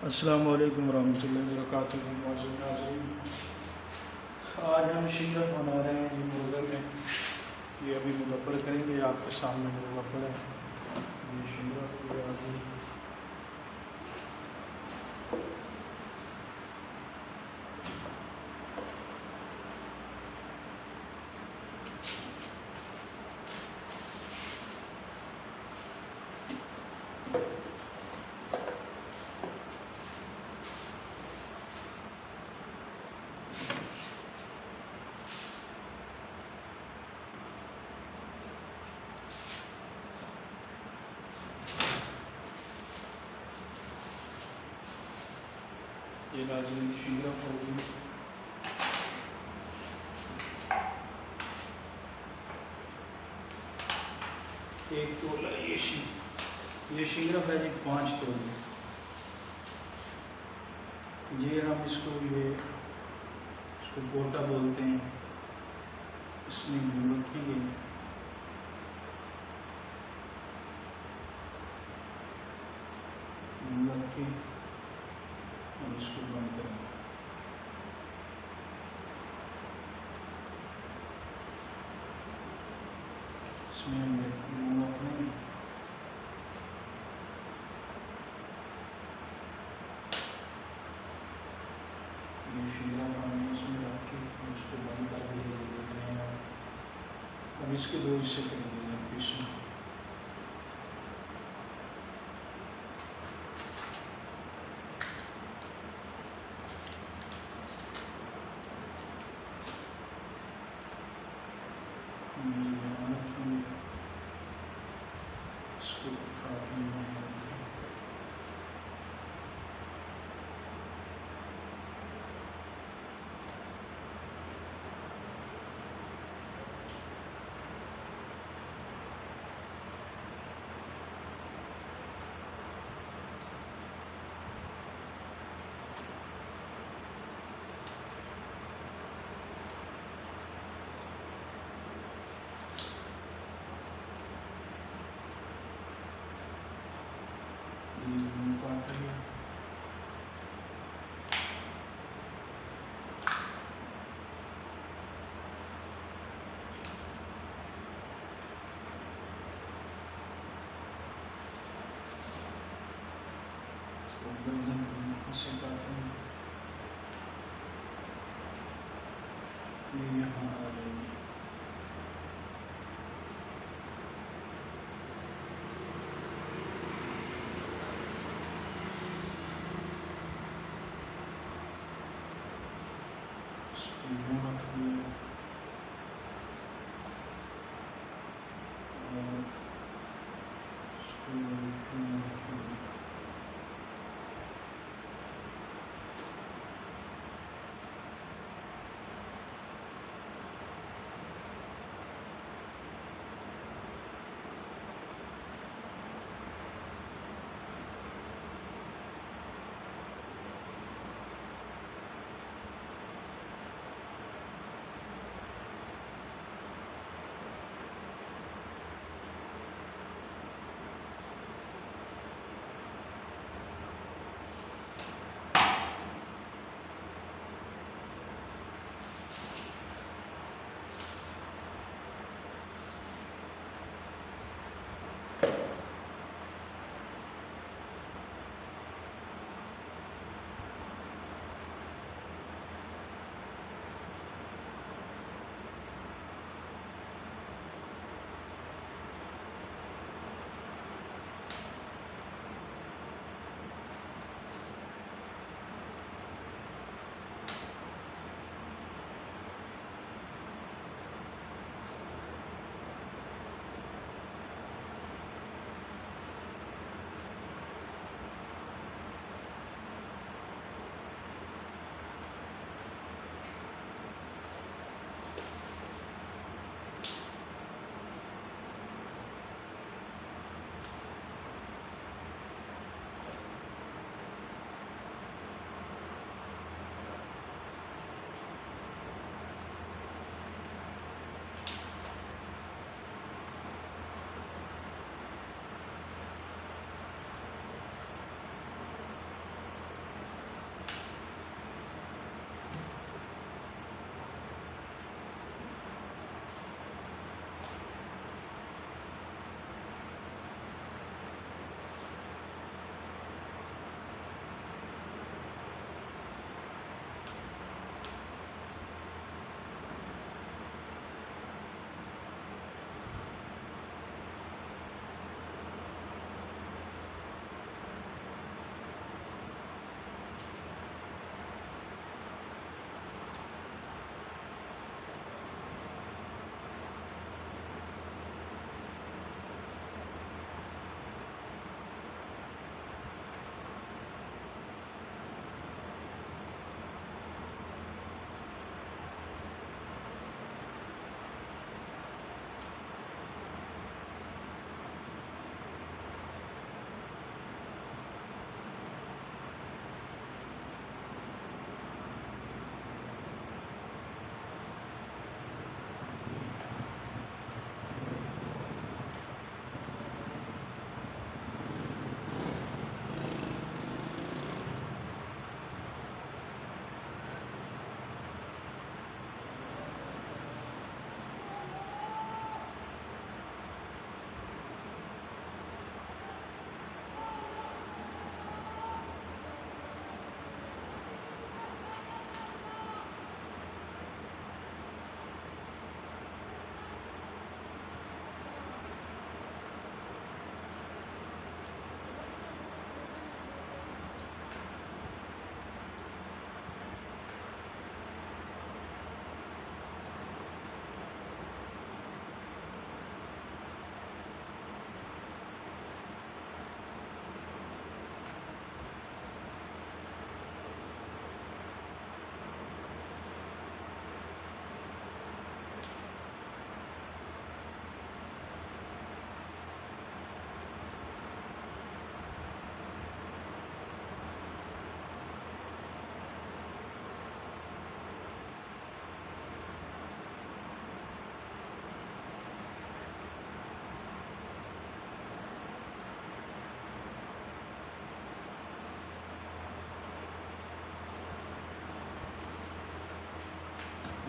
अस्सलामु अलैकुम रहमतुल्लाहि व बरकातुहू। मौजूद नाज़रीन, आज हम शीरत बना रहे हैं जी मुर्गे में। ये अभी मुदब्बर करेंगे, आपके सामने मुदब्बर है। ये शीरत ये आगे ये नाज़रीन शीरत होगी। एक तोला ये शीरत है जी 5 तोले। ये हम इसको गोटा बोलते हैं। इसमें घी रखेंगे, रख के हम इसको बंद करेंगे। इसमें हम लून रखेंगे, ये शीरा हमने इसमें रख के इसको बंद कर दिया। देख रहे हैं अब इसके 2 हिस्से करेंगे पीस में। इसको से काटेंगे, ये यहाँ आ जाएगी। इसको यूँ रखिए और इसको यूँ रखिए।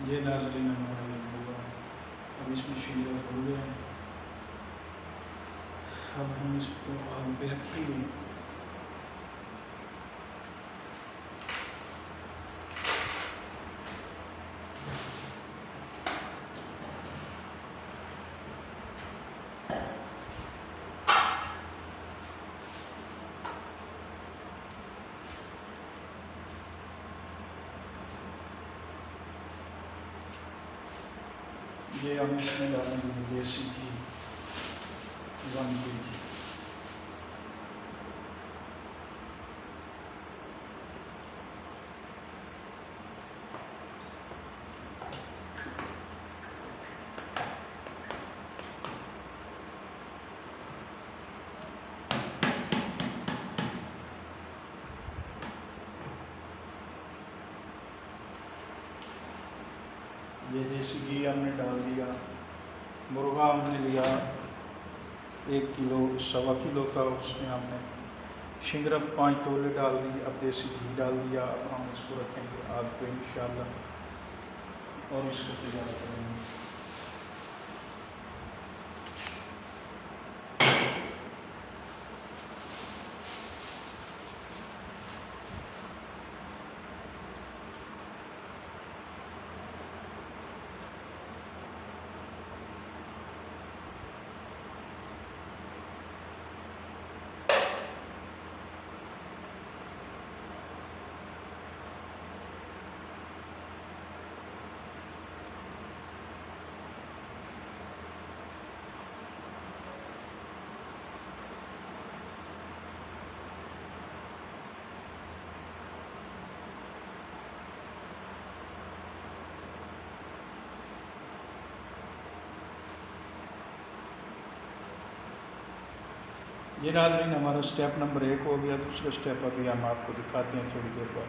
ये नाज़रीन हमारा ये होगा। अब इसमें शीरफ हो गया। अब हम इसको आग पे रखेंगे। ये हम इसमें डालेंगे देसी घी 1 kg। ये देसी घी हमने डाल दिया। मुर्गा हमने लिया 1 किलो 1.25 किलो का, उसमें हमने शिंगरफ 5 तोले डाल दी। अब देसी घी डाल दिया। अब हम इसको रखेंगे आग पे इंशाल्लाह और इसको तैयार करेंगे। ये नाज़रीन हमारा स्टेप नंबर 1 हो गया। दूसरा स्टेप अभी हम आपको दिखाते हैं थोड़ी देर बाद।